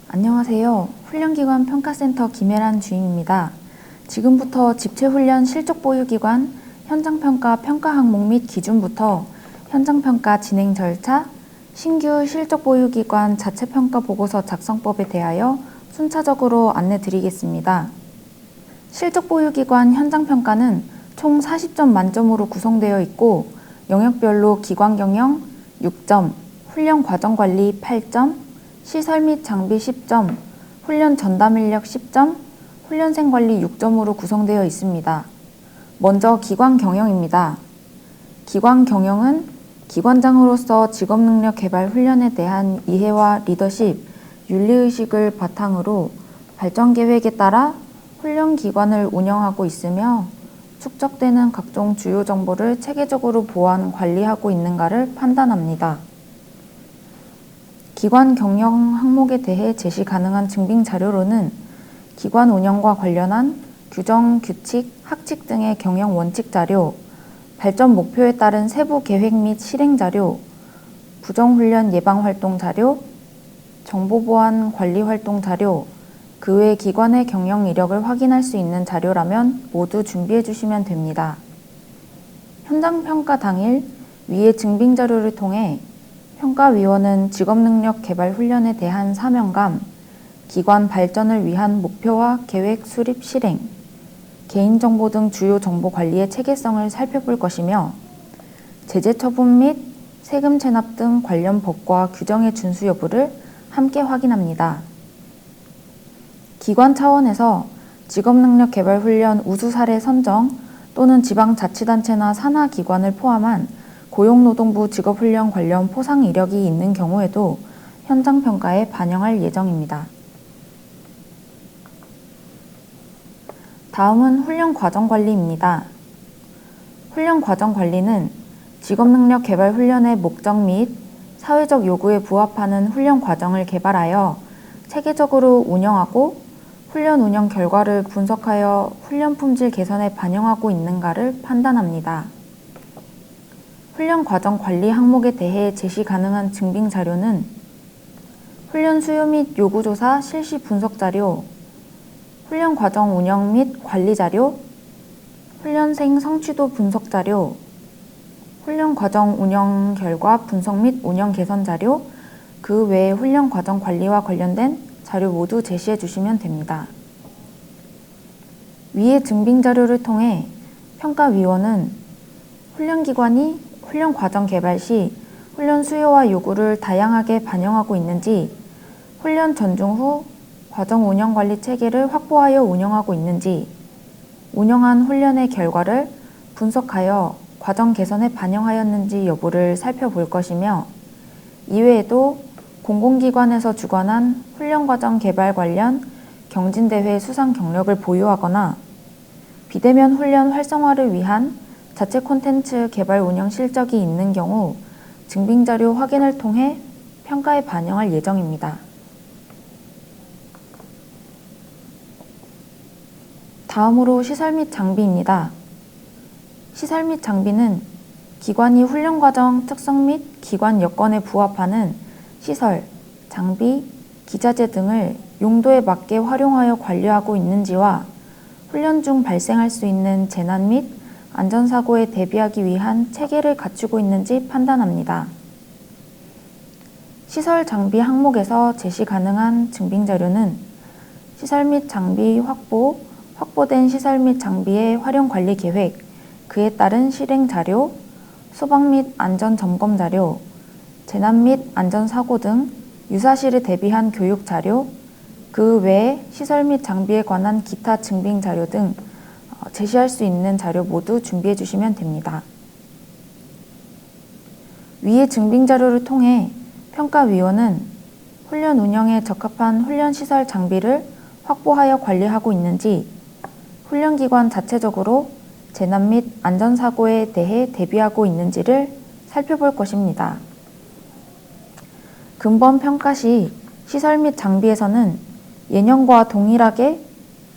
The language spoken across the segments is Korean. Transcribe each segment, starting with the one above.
안녕하세요. 훈련기관 평가센터 김혜란 주임입니다. 지금부터 집체훈련 실적보유기관 현장평가 평가 항목 및 기준부터 현장평가 진행 절차, 신규 실적보유기관 자체평가 보고서 작성법에 대하여 순차적으로 안내드리겠습니다. 실적보유기관 현장평가는 총 40점 만점으로 구성되어 있고 영역별로 기관경영 6점, 훈련과정관리 8점, 시설 및 장비 10점, 훈련 전담인력 10점, 훈련생관리 6점으로 구성되어 있습니다. 먼저 기관경영입니다. 기관경영은 기관장으로서 직업능력 개발 훈련에 대한 이해와 리더십, 윤리의식을 바탕으로 발전계획에 따라 훈련기관을 운영하고 있으며 축적되는 각종 주요 정보를 체계적으로 보완, 관리하고 있는가를 판단합니다. 기관 경영 항목에 대해 제시 가능한 증빙 자료로는 기관 운영과 관련한 규정, 규칙, 학칙 등의 경영 원칙 자료, 발전 목표에 따른 세부 계획 및 실행 자료, 부정훈련 예방 활동 자료, 정보 보안 관리 활동 자료, 그 외 기관의 경영 이력을 확인할 수 있는 자료라면 모두 준비해 주시면 됩니다. 현장 평가 당일 위의 증빙 자료를 통해 평가위원은 직업능력 개발 훈련에 대한 사명감, 기관 발전을 위한 목표와 계획 수립 실행, 개인정보 등 주요 정보 관리의 체계성을 살펴볼 것이며 제재 처분 및 세금 체납 등 관련 법과 규정의 준수 여부를 함께 확인합니다. 기관 차원에서 직업능력 개발 훈련 우수 사례 선정 또는 지방자치단체나 산하기관을 포함한 고용노동부 직업훈련 관련 포상 이력이 있는 경우에도 현장평가에 반영할 예정입니다. 다음은 훈련과정관리입니다. 훈련과정관리는 직업능력 개발 훈련의 목적 및 사회적 요구에 부합하는 훈련 과정을 개발하여 체계적으로 운영하고 훈련 운영 결과를 분석하여 훈련 품질 개선에 반영하고 있는가를 판단합니다. 훈련 과정 관리 항목에 대해 제시 가능한 증빙 자료는 훈련 수요 및 요구 조사 실시 분석 자료, 훈련 과정 운영 및 관리 자료, 훈련생 성취도 분석 자료, 훈련 과정 운영 결과 분석 및 운영 개선 자료, 그 외에 훈련 과정 관리와 관련된 자료 모두 제시해 주시면 됩니다. 위의 증빙 자료를 통해 평가위원은 훈련기관이 훈련 과정 개발 시 훈련 수요와 요구를 다양하게 반영하고 있는지, 훈련 전중 후 과정 운영 관리 체계를 확보하여 운영하고 있는지, 운영한 훈련의 결과를 분석하여 과정 개선에 반영하였는지 여부를 살펴볼 것이며, 이외에도 공공기관에서 주관한 훈련과정 개발 관련 경진대회 수상 경력을 보유하거나 비대면 훈련 활성화를 위한 자체 콘텐츠 개발 운영 실적이 있는 경우 증빙자료 확인을 통해 평가에 반영할 예정입니다. 다음으로 시설 및 장비입니다. 시설 및 장비는 기관이 훈련 과정 특성 및 기관 여건에 부합하는 시설, 장비, 기자재 등을 용도에 맞게 활용하여 관리하고 있는지와 훈련 중 발생할 수 있는 재난 및 안전사고에 대비하기 위한 체계를 갖추고 있는지 판단합니다. 시설 장비 항목에서 제시 가능한 증빙 자료는 시설 및 장비 확보된 시설 및 장비의 활용 관리 계획, 그에 따른 실행 자료, 소방 및 안전 점검 자료, 재난 및 안전사고 등 유사시를 대비한 교육 자료, 그 외에 시설 및 장비에 관한 기타 증빙 자료 등 제시할 수 있는 자료 모두 준비해 주시면 됩니다. 위의 증빙 자료를 통해 평가위원은 훈련 운영에 적합한 훈련시설 장비를 확보하여 관리하고 있는지, 훈련기관 자체적으로 재난 및 안전사고에 대해 대비하고 있는지를 살펴볼 것입니다. 근본 평가 시 시설 및 장비에서는 예년과 동일하게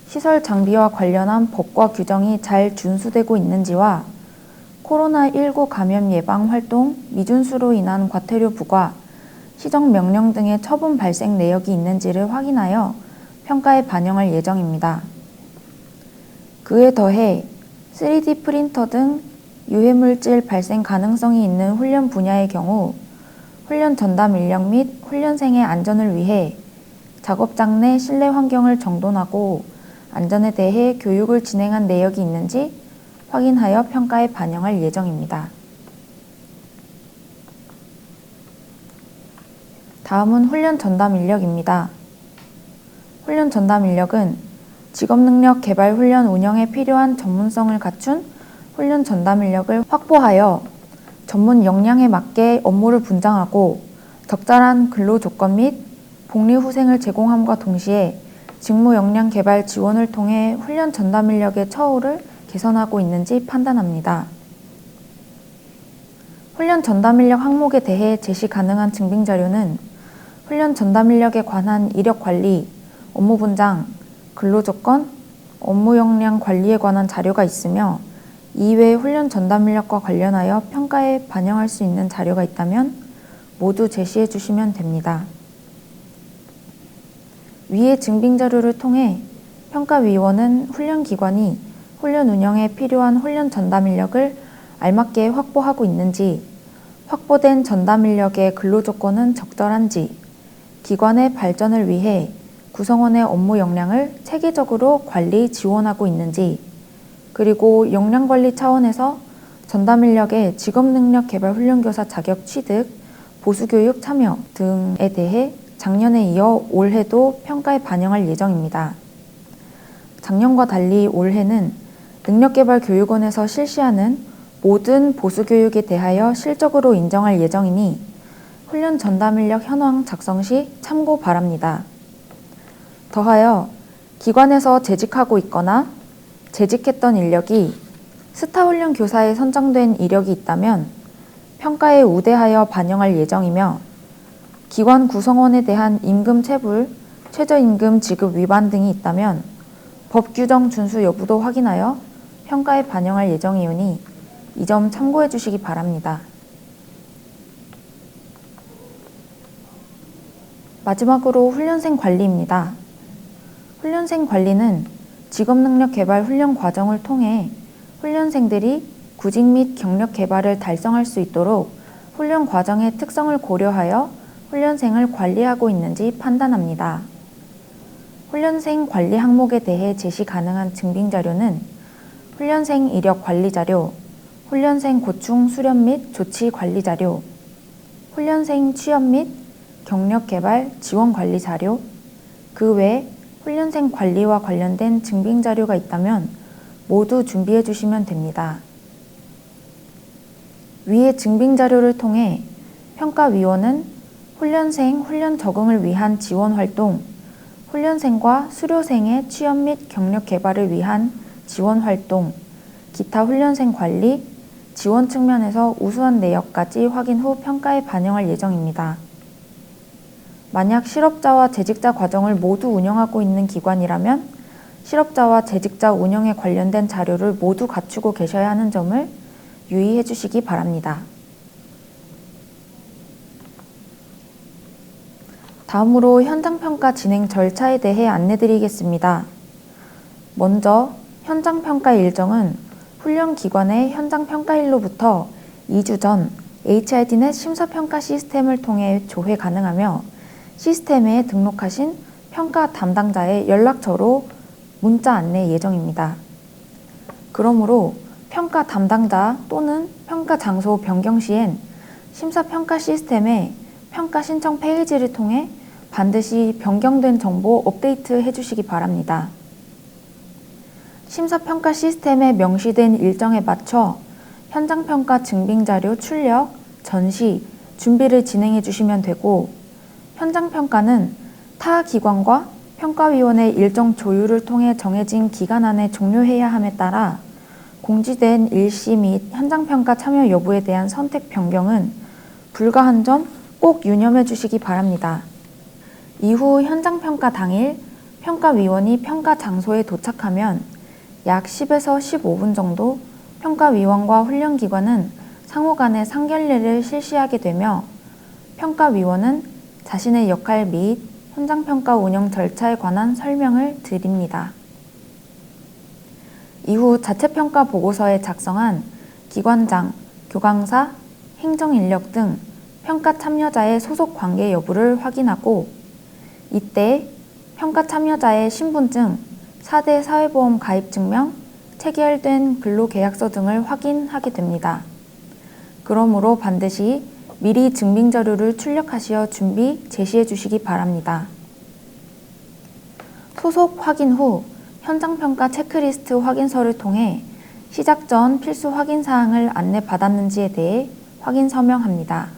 시설 장비와 관련한 법과 규정이 잘 준수되고 있는지와 코로나19 감염 예방 활동 미준수로 인한 과태료 부과, 시정명령 등의 처분 발생 내역이 있는지를 확인하여 평가에 반영할 예정입니다. 그에 더해 3D 프린터 등 유해물질 발생 가능성이 있는 훈련 분야의 경우 훈련 전담 인력 및 훈련생의 안전을 위해 작업장 내 실내 환경을 정돈하고 안전에 대해 교육을 진행한 내역이 있는지 확인하여 평가에 반영할 예정입니다. 다음은 훈련 전담 인력입니다. 훈련 전담 인력은 직업능력 개발 훈련 운영에 필요한 전문성을 갖춘 훈련 전담 인력을 확보하여 전문 역량에 맞게 업무를 분장하고 적절한 근로 조건 및 복리 후생을 제공함과 동시에 직무 역량 개발 지원을 통해 훈련 전담 인력의 처우를 개선하고 있는지 판단합니다. 훈련 전담 인력 항목에 대해 제시 가능한 증빙 자료는 훈련 전담 인력에 관한 이력 관리, 업무 분장, 근로 조건, 업무 역량 관리에 관한 자료가 있으며 이외에 훈련 전담 인력과 관련하여 평가에 반영할 수 있는 자료가 있다면 모두 제시해 주시면 됩니다. 위의 증빙 자료를 통해 평가위원은 훈련기관이 훈련 운영에 필요한 훈련 전담 인력을 알맞게 확보하고 있는지, 확보된 전담 인력의 근로 조건은 적절한지, 기관의 발전을 위해 구성원의 업무 역량을 체계적으로 관리, 지원하고 있는지, 그리고 역량관리 차원에서 전담 인력의 직업능력 개발 훈련교사 자격 취득, 보수교육 참여 등에 대해 작년에 이어 올해도 평가에 반영할 예정입니다. 작년과 달리 올해는 능력개발교육원에서 실시하는 모든 보수교육에 대하여 실적으로 인정할 예정이니 훈련 전담 인력 현황 작성 시 참고 바랍니다. 더하여 기관에서 재직하고 있거나 재직했던 인력이 스타훈련 교사에 선정된 이력이 있다면 평가에 우대하여 반영할 예정이며 기관 구성원에 대한 임금 체불, 최저임금 지급 위반 등이 있다면 법 규정 준수 여부도 확인하여 평가에 반영할 예정이오니 이 점 참고해 주시기 바랍니다. 마지막으로 훈련생 관리입니다. 훈련생 관리는 직업능력 개발 훈련 과정을 통해 훈련생들이 구직 및 경력 개발을 달성할 수 있도록 훈련 과정의 특성을 고려하여 훈련생을 관리하고 있는지 판단합니다. 훈련생 관리 항목에 대해 제시 가능한 증빙 자료는 훈련생 이력 관리 자료, 훈련생 고충 수련 및 조치 관리 자료, 훈련생 취업 및 경력 개발 지원 관리 자료, 그 외 훈련생 관리와 관련된 증빙 자료가 있다면 모두 준비해 주시면 됩니다. 위의 증빙 자료를 통해 평가위원은 훈련생 훈련 적응을 위한 지원 활동, 훈련생과 수료생의 취업 및 경력 개발을 위한 지원 활동, 기타 훈련생 관리, 지원 측면에서 우수한 내역까지 확인 후 평가에 반영할 예정입니다. 만약 실업자와 재직자 과정을 모두 운영하고 있는 기관이라면 실업자와 재직자 운영에 관련된 자료를 모두 갖추고 계셔야 하는 점을 유의해 주시기 바랍니다. 다음으로 현장평가 진행 절차에 대해 안내드리겠습니다. 먼저 현장평가 일정은 훈련기관의 현장평가일로부터 2주 전 HRDnet 심사평가 시스템을 통해 조회 가능하며 시스템에 등록하신 평가 담당자의 연락처로 문자 안내 예정입니다. 그러므로 평가 담당자 또는 평가 장소 변경 시엔 심사평가 시스템에 평가 신청 페이지를 통해 반드시 변경된 정보 업데이트 해주시기 바랍니다. 심사평가 시스템에 명시된 일정에 맞춰 현장평가 증빙자료 출력, 전시, 준비를 진행해 주시면 되고 현장평가는 타 기관과 평가위원회 일정 조율을 통해 정해진 기간 안에 종료해야 함에 따라 공지된 일시 및 현장평가 참여 여부에 대한 선택 변경은 불가한 점 꼭 유념해 주시기 바랍니다. 이후 현장평가 당일 평가위원이 평가 장소에 도착하면 약 10에서 15분 정도 평가위원과 훈련기관은 상호 간의 상견례를 실시하게 되며 평가위원은 자신의 역할 및 현장평가 운영 절차에 관한 설명을 드립니다. 이후 자체평가 보고서에 작성한 기관장, 교강사, 행정인력 등 평가 참여자의 소속 관계 여부를 확인하고 이때 평가 참여자의 신분증, 4대 사회보험 가입 증명, 체결된 근로계약서 등을 확인하게 됩니다. 그러므로 반드시 미리 증빙자료를 출력하시어 준비 제시해 주시기 바랍니다. 소속 확인 후 현장평가 체크리스트 확인서를 통해 시작 전 필수 확인사항을 안내받았는지에 대해 확인 서명합니다.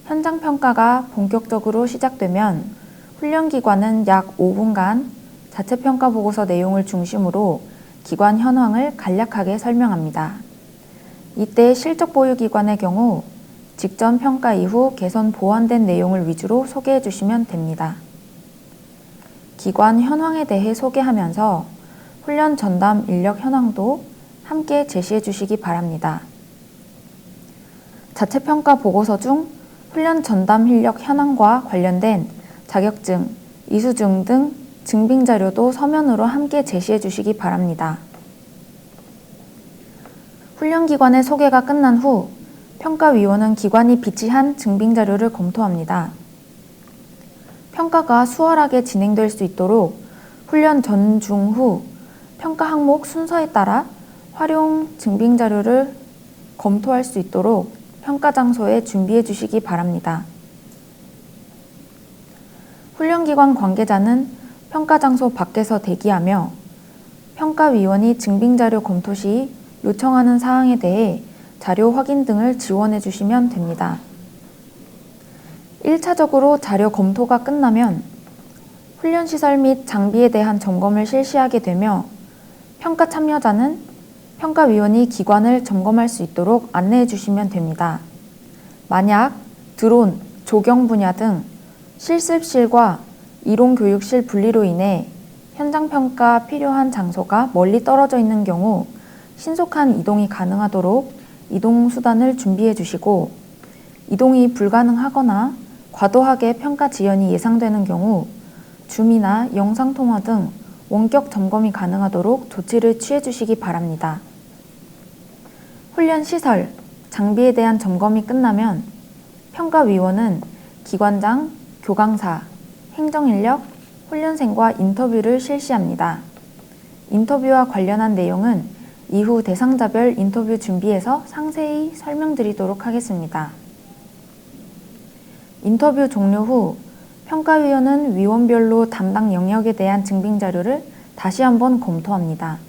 현장평가가 본격적으로 시작되면 훈련기관은 약 5분간 자체평가 보고서 내용을 중심으로 기관 현황을 간략하게 설명합니다. 이때 실적보유기관의 경우 직전 평가 이후 개선 보완된 내용을 위주로 소개해 주시면 됩니다. 기관 현황에 대해 소개하면서 훈련 전담 인력 현황도 함께 제시해 주시기 바랍니다. 자체평가 보고서 중 훈련 전담 인력 현황과 관련된 자격증, 이수증 등 증빙 자료도 서면으로 함께 제시해 주시기 바랍니다. 훈련기관의 소개가 끝난 후 평가위원은 기관이 비치한 증빙 자료를 검토합니다. 평가가 수월하게 진행될 수 있도록 훈련 전, 중, 후 평가 항목 순서에 따라 활용 증빙 자료를 검토할 수 있도록 평가 장소에 준비해 주시기 바랍니다. 훈련기관 관계자는 평가 장소 밖에서 대기하며 평가위원이 증빙자료 검토 시 요청하는 사항에 대해 자료 확인 등을 지원해 주시면 됩니다. 1차적으로 자료 검토가 끝나면 훈련시설 및 장비에 대한 점검을 실시하게 되며 평가 참여자는 평가위원이 기관을 점검할 수 있도록 안내해 주시면 됩니다. 만약 드론, 조경 분야 등 실습실과 이론교육실 분리로 인해 현장평가 필요한 장소가 멀리 떨어져 있는 경우 신속한 이동이 가능하도록 이동수단을 준비해 주시고 이동이 불가능하거나 과도하게 평가 지연이 예상되는 경우 줌이나 영상통화 등 원격 점검이 가능하도록 조치를 취해 주시기 바랍니다. 훈련 시설, 장비에 대한 점검이 끝나면 평가위원은 기관장, 교강사, 행정인력, 훈련생과 인터뷰를 실시합니다. 인터뷰와 관련한 내용은 이후 대상자별 인터뷰 준비해서 상세히 설명드리도록 하겠습니다. 인터뷰 종료 후 평가위원은 위원별로 담당 영역에 대한 증빙자료를 다시 한번 검토합니다.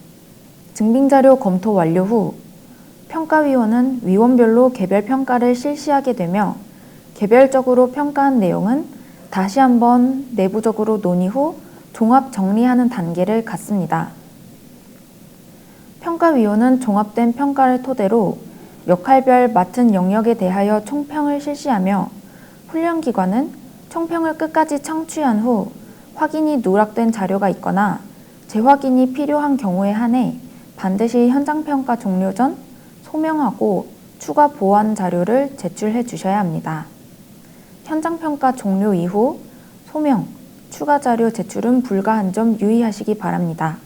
증빙자료 검토 완료 후 평가위원은 위원별로 개별 평가를 실시하게 되며 개별적으로 평가한 내용은 다시 한번 내부적으로 논의 후 종합 정리하는 단계를 갖습니다. 평가위원은 종합된 평가를 토대로 역할별 맡은 영역에 대하여 총평을 실시하며 훈련기관은 총평을 끝까지 청취한 후 확인이 누락된 자료가 있거나 재확인이 필요한 경우에 한해 반드시 현장평가 종료 전 소명하고 추가 보완 자료를 제출해 주셔야 합니다. 현장평가 종료 이후 소명, 추가 자료 제출은 불가한 점 유의하시기 바랍니다.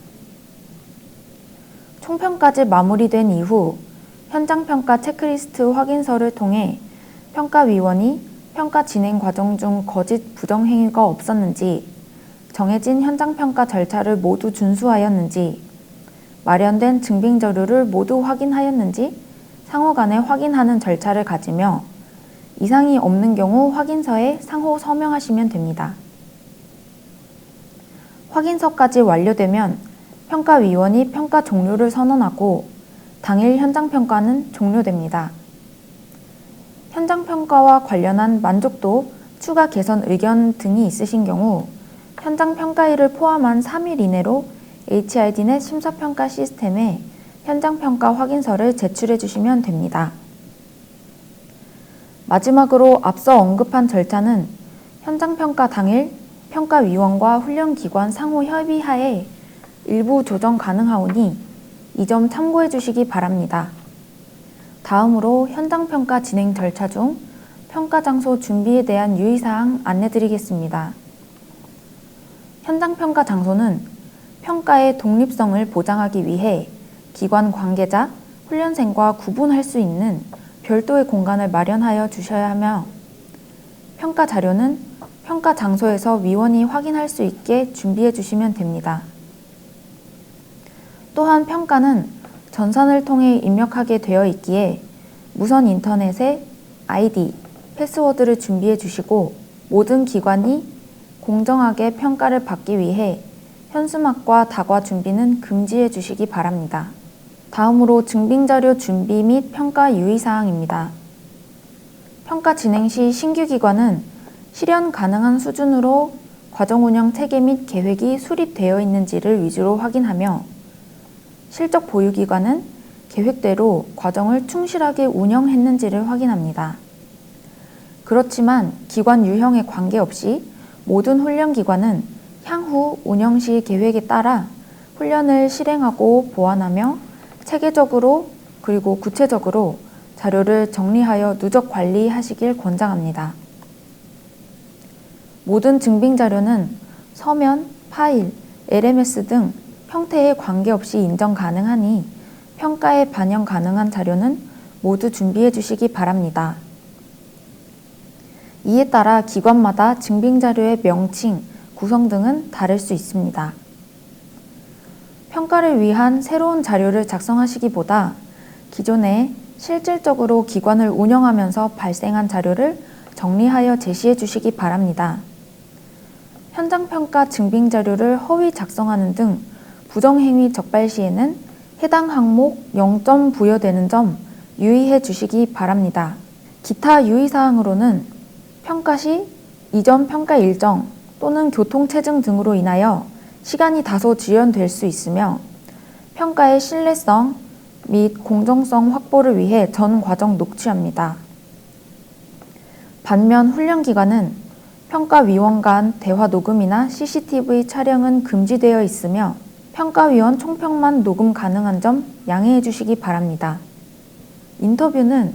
총평까지 마무리된 이후 현장평가 체크리스트 확인서를 통해 평가위원이 평가 진행 과정 중 거짓 부정 행위가 없었는지, 정해진 현장평가 절차를 모두 준수하였는지, 마련된 증빙 자료를 모두 확인하였는지 상호 간에 확인하는 절차를 가지며 이상이 없는 경우 확인서에 상호 서명하시면 됩니다. 확인서까지 완료되면 평가위원이 평가 종료를 선언하고 당일 현장평가는 종료됩니다. 현장평가와 관련한 만족도, 추가 개선 의견 등이 있으신 경우 현장평가일을 포함한 3일 이내로 HRD넷 심사평가 시스템에 현장평가 확인서를 제출해 주시면 됩니다. 마지막으로 앞서 언급한 절차는 현장평가 당일 평가위원과 훈련기관 상호 협의하에 일부 조정 가능하오니 이 점 참고해 주시기 바랍니다. 다음으로 현장평가 진행 절차 중 평가 장소 준비에 대한 유의사항 안내드리겠습니다. 현장 평가 장소는 평가의 독립성을 보장하기 위해 기관 관계자, 훈련생과 구분할 수 있는 별도의 공간을 마련하여 주셔야 하며, 평가 자료는 평가 장소에서 위원이 확인할 수 있게 준비해 주시면 됩니다. 또한 평가는 전산을 통해 입력하게 되어 있기에 무선 인터넷에 아이디, 패스워드를 준비해 주시고, 모든 기관이 공정하게 평가를 받기 위해 현수막과 다과 준비는 금지해 주시기 바랍니다. 다음으로 증빙자료 준비 및 평가 유의사항입니다. 평가 진행 시 신규 기관은 실현 가능한 수준으로 과정 운영 체계 및 계획이 수립되어 있는지를 위주로 확인하며, 실적 보유 기관은 계획대로 과정을 충실하게 운영했는지를 확인합니다. 그렇지만 기관 유형에 관계없이 모든 훈련 기관은 향후 운영 시 계획에 따라 훈련을 실행하고 보완하며 체계적으로 그리고 구체적으로 자료를 정리하여 누적 관리하시길 권장합니다. 모든 증빙 자료는 서면, 파일, LMS 등 형태에 관계없이 인정 가능하니 평가에 반영 가능한 자료는 모두 준비해 주시기 바랍니다. 이에 따라 기관마다 증빙 자료의 명칭, 구성 등은 다를 수 있습니다. 평가를 위한 새로운 자료를 작성하시기보다 기존에 실질적으로 기관을 운영하면서 발생한 자료를 정리하여 제시해 주시기 바랍니다. 현장평가 증빙 자료를 허위 작성하는 등 부정행위 적발 시에는 해당 항목 0점 부여되는 점 유의해 주시기 바랍니다. 기타 유의사항으로는 평가 시 이전 평가 일정 또는 교통체증 등으로 인하여 시간이 다소 지연될 수 있으며, 평가의 신뢰성 및 공정성 확보를 위해 전 과정 녹취합니다. 반면 훈련기관은 평가위원 간 대화 녹음이나 CCTV 촬영은 금지되어 있으며 평가위원 총평만 녹음 가능한 점 양해해 주시기 바랍니다. 인터뷰는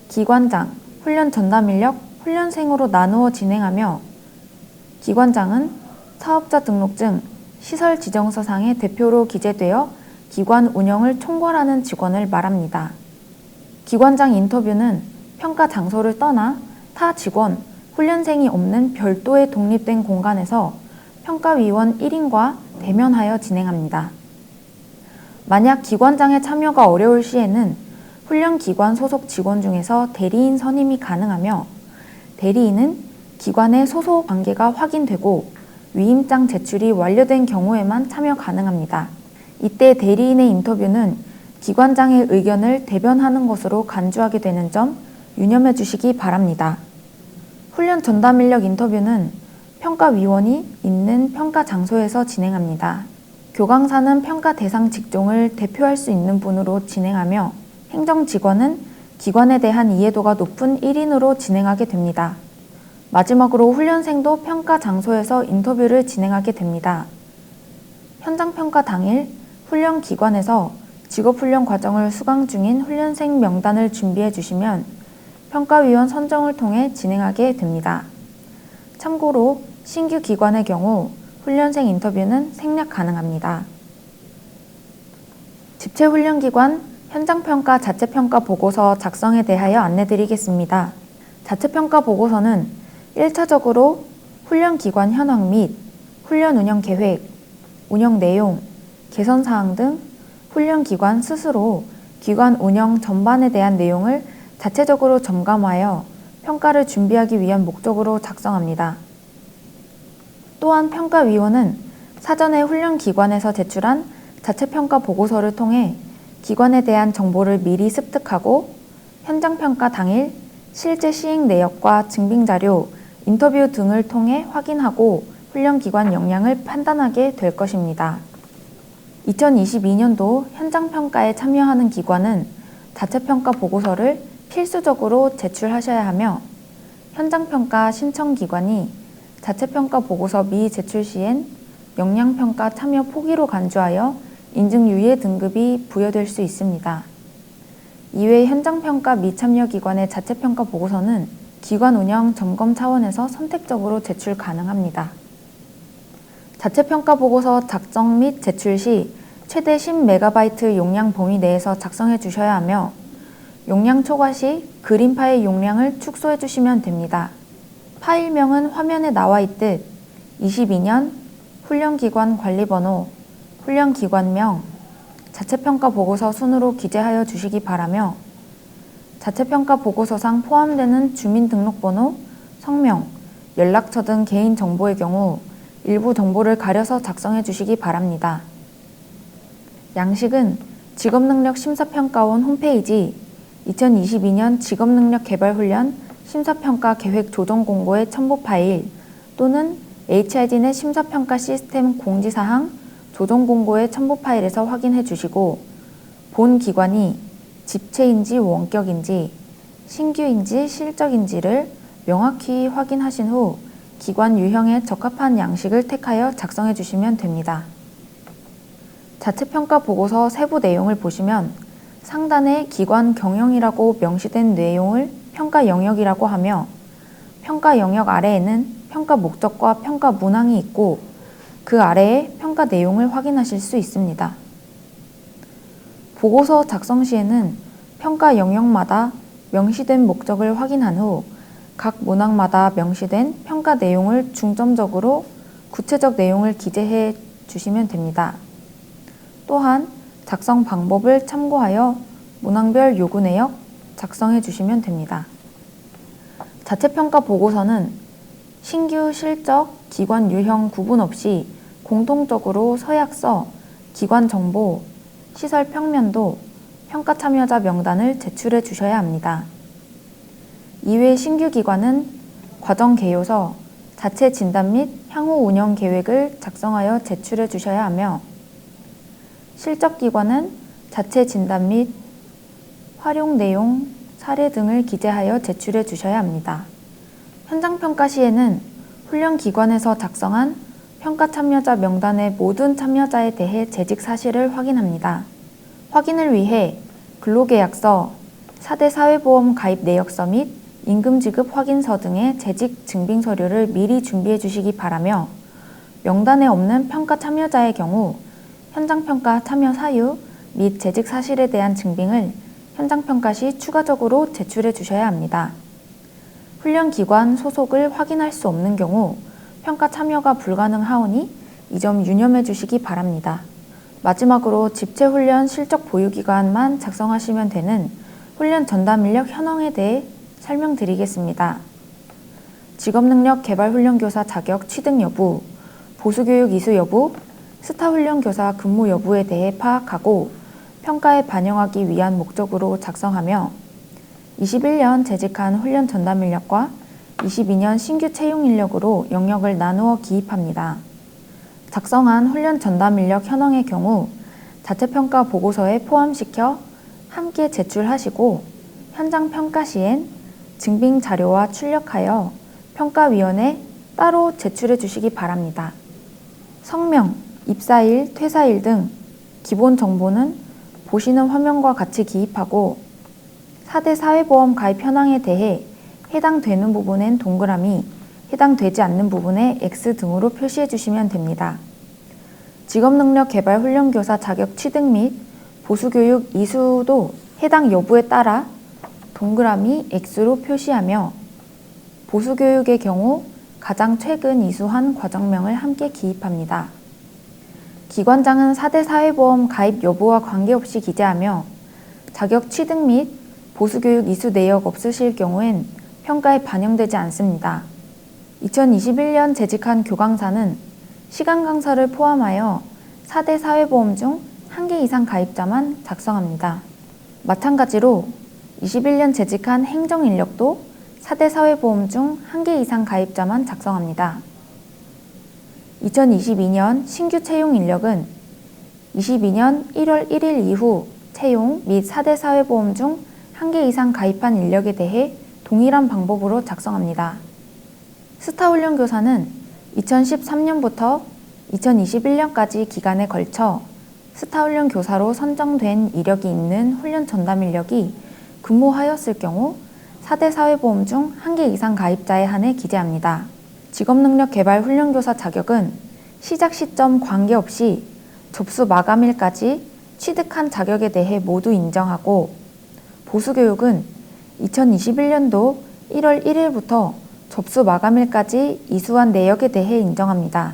기관장, 훈련 전담 인력, 훈련생으로 나누어 진행하며, 기관장은 사업자 등록증, 시설 지정서상에 대표로 기재되어 기관 운영을 총괄하는 직원을 말합니다. 기관장 인터뷰는 평가 장소를 떠나 타 직원, 훈련생이 없는 별도의 독립된 공간에서 평가위원 1인과 대면하여 진행합니다. 만약 기관장의 참여가 어려울 시에는 훈련기관 소속 직원 중에서 대리인 선임이 가능하며, 대리인은 기관의 소속 관계가 확인되고 위임장 제출이 완료된 경우에만 참여 가능합니다. 이때 대리인의 인터뷰는 기관장의 의견을 대변하는 것으로 간주하게 되는 점 유념해 주시기 바랍니다. 훈련 전담 인력 인터뷰는 평가위원이 있는 평가 장소에서 진행합니다. 교강사는 평가 대상 직종을 대표할 수 있는 분으로 진행하며, 행정직원은 기관에 대한 이해도가 높은 1인으로 진행하게 됩니다. 마지막으로 훈련생도 평가 장소에서 인터뷰를 진행하게 됩니다. 현장 평가 당일 훈련기관에서 직업훈련 과정을 수강 중인 훈련생 명단을 준비해 주시면 평가위원 선정을 통해 진행하게 됩니다. 참고로 신규 기관의 경우 훈련생 인터뷰는 생략 가능합니다. 집체훈련기관 현장평가 자체평가 보고서 작성에 대하여 안내드리겠습니다. 자체평가 보고서는 1차적으로 훈련기관 현황 및 훈련 운영 계획, 운영 내용, 개선사항 등 훈련기관 스스로 기관 운영 전반에 대한 내용을 자체적으로 점검하여 평가를 준비하기 위한 목적으로 작성합니다. 또한 평가위원은 사전에 훈련기관에서 제출한 자체평가 보고서를 통해 기관에 대한 정보를 미리 습득하고 현장평가 당일 실제 시행 내역과 증빙자료, 인터뷰 등을 통해 확인하고 훈련기관 역량을 판단하게 될 것입니다. 2022년도 현장평가에 참여하는 기관은 자체평가 보고서를 필수적으로 제출하셔야 하며, 현장평가 신청기관이 자체평가 보고서 미제출 시엔 역량평가 참여 포기로 간주하여 인증유예 등급이 부여될 수 있습니다. 이외 현장평가 미참여 기관의 자체평가 보고서는 기관 운영 점검 차원에서 선택적으로 제출 가능합니다. 자체평가보고서 작성 및 제출 시 최대 10MB 용량 범위 내에서 작성해 주셔야 하며 용량 초과 시 그림 파일 용량을 축소해 주시면 됩니다. 파일명은 화면에 나와 있듯 22년 훈련기관 관리번호, 훈련기관명, 자체평가 보고서 순으로 기재하여 주시기 바라며 자체평가 보고서상 포함되는 주민등록번호, 성명, 연락처 등 개인정보의 경우 일부 정보를 가려서 작성해 주시기 바랍니다. 양식은 직업능력심사평가원 홈페이지 2022년 직업능력개발훈련 심사평가 계획 조정 공고의 첨부 파일 또는 HIDnet 심사평가 시스템 공지사항 조정 공고의 첨부 파일에서 확인해 주시고 본 기관이 집체인지 원격인지 신규인지 실적인지를 명확히 확인하신 후 기관 유형에 적합한 양식을 택하여 작성해 주시면 됩니다. 자체평가 보고서 세부 내용을 보시면 상단에 기관 경영이라고 명시된 내용을 평가 영역이라고 하며 평가 영역 아래에는 평가 목적과 평가 문항이 있고 그 아래에 평가 내용을 확인하실 수 있습니다. 보고서 작성 시에는 평가 영역마다 명시된 목적을 확인한 후 각 문항마다 명시된 평가 내용을 중점적으로 구체적 내용을 기재해 주시면 됩니다. 또한 작성 방법을 참고하여 문항별 요구 내역 작성해 주시면 됩니다. 자체평가 보고서는 신규 실적, 기관 유형 구분 없이 공통적으로 서약서, 기관 정보, 시설 평면도, 평가 참여자 명단을 제출해 주셔야 합니다. 이외 신규 기관은 과정 개요서, 자체 진단 및 향후 운영 계획을 작성하여 제출해 주셔야 하며 실적 기관은 자체 진단 및 활용 내용, 사례 등을 기재하여 제출해 주셔야 합니다. 현장 평가 시에는 훈련 기관에서 작성한 평가 참여자 명단의 모든 참여자에 대해 재직 사실을 확인합니다. 확인을 위해 근로계약서, 4대 사회보험 가입 내역서 및 임금지급 확인서 등의 재직 증빙 서류를 미리 준비해 주시기 바라며 명단에 없는 평가 참여자의 경우 현장평가 참여 사유 및 재직 사실에 대한 증빙을 현장평가 시 추가적으로 제출해 주셔야 합니다. 훈련기관 소속을 확인할 수 없는 경우 평가 참여가 불가능하오니 이 점 유념해 주시기 바랍니다. 마지막으로 집체훈련 실적 보유기간만 작성하시면 되는 훈련 전담 인력 현황에 대해 설명드리겠습니다. 직업능력 개발훈련교사 자격 취득 여부, 보수교육 이수 여부, 스타훈련교사 근무 여부에 대해 파악하고 평가에 반영하기 위한 목적으로 작성하며 21년 재직한 훈련 전담 인력과 22년 신규 채용 인력으로 영역을 나누어 기입합니다. 작성한 훈련 전담 인력 현황의 경우 자체평가 보고서에 포함시켜 함께 제출하시고 현장 평가 시엔 증빙 자료와 출력하여 평가위원회에 따로 제출해 주시기 바랍니다. 성명, 입사일, 퇴사일 등 기본 정보는 보시는 화면과 같이 기입하고 4대 사회보험 가입 현황에 대해 해당되는 부분엔 동그라미, 해당되지 않는 부분에 X 등으로 표시해 주시면 됩니다. 직업능력 개발 훈련교사 자격 취득 및 보수교육 이수도 해당 여부에 따라 동그라미 X로 표시하며 보수교육의 경우 가장 최근 이수한 과정명을 함께 기입합니다. 기관장은 4대 사회보험 가입 여부와 관계없이 기재하며 자격 취득 및 보수교육 이수 내역 없으실 경우엔 평가에 반영되지 않습니다. 2021년 재직한 교강사는 시간 강사를 포함하여 4대 사회보험 중 1개 이상 가입자만 작성합니다. 마찬가지로 21년 재직한 행정인력도 4대 사회보험 중 1개 이상 가입자만 작성합니다. 2022년 신규 채용 인력은 22년 1월 1일 이후 채용 및 4대 사회보험 중 1개 이상 가입한 인력에 대해 동일한 방법으로 작성합니다. 스타훈련교사는 2013년부터 2021년까지 기간에 걸쳐 스타훈련교사로 선정된 이력이 있는 훈련 전담 인력이 근무하였을 경우 4대 사회보험 중 1개 이상 가입자에 한해 기재합니다. 직업능력개발훈련교사 자격은 시작 시점 관계없이 접수 마감일까지 취득한 자격에 대해 모두 인정하고, 보수교육은 2021년도 1월 1일부터 접수 마감일까지 이수한 내역에 대해 인정합니다.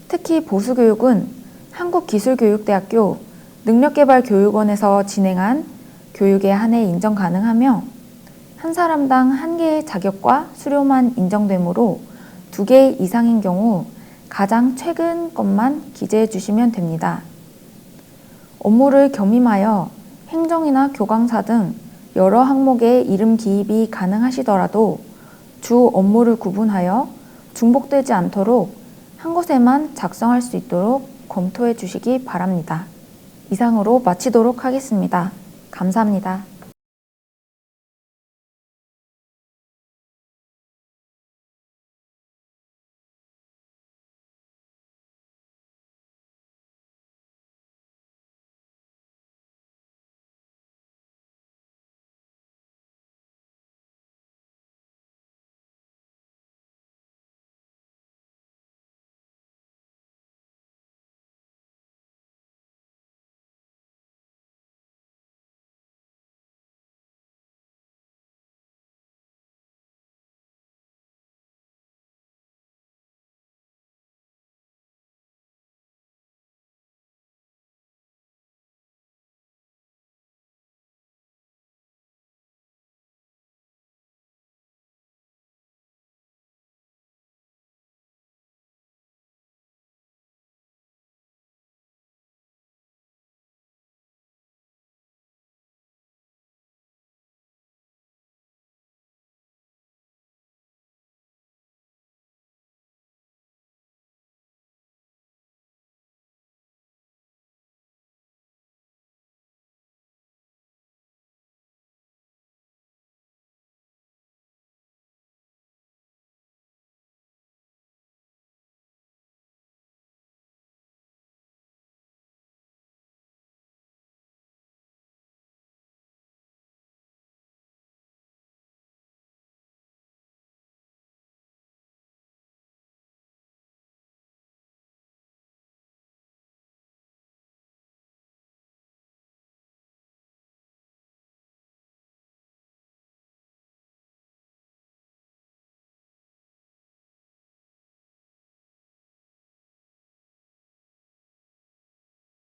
특히 보수교육은 한국기술교육대학교 능력개발교육원에서 진행한 교육에 한해 인정 가능하며, 한 사람당 1개의 자격과 수료만 인정되므로 2개 이상인 경우 가장 최근 것만 기재해 주시면 됩니다. 업무를 겸임하여 행정이나 교강사 등 여러 항목에 이름 기입이 가능하시더라도 주 업무를 구분하여 중복되지 않도록 한 곳에만 작성할 수 있도록 검토해 주시기 바랍니다. 이상으로 마치도록 하겠습니다. 감사합니다.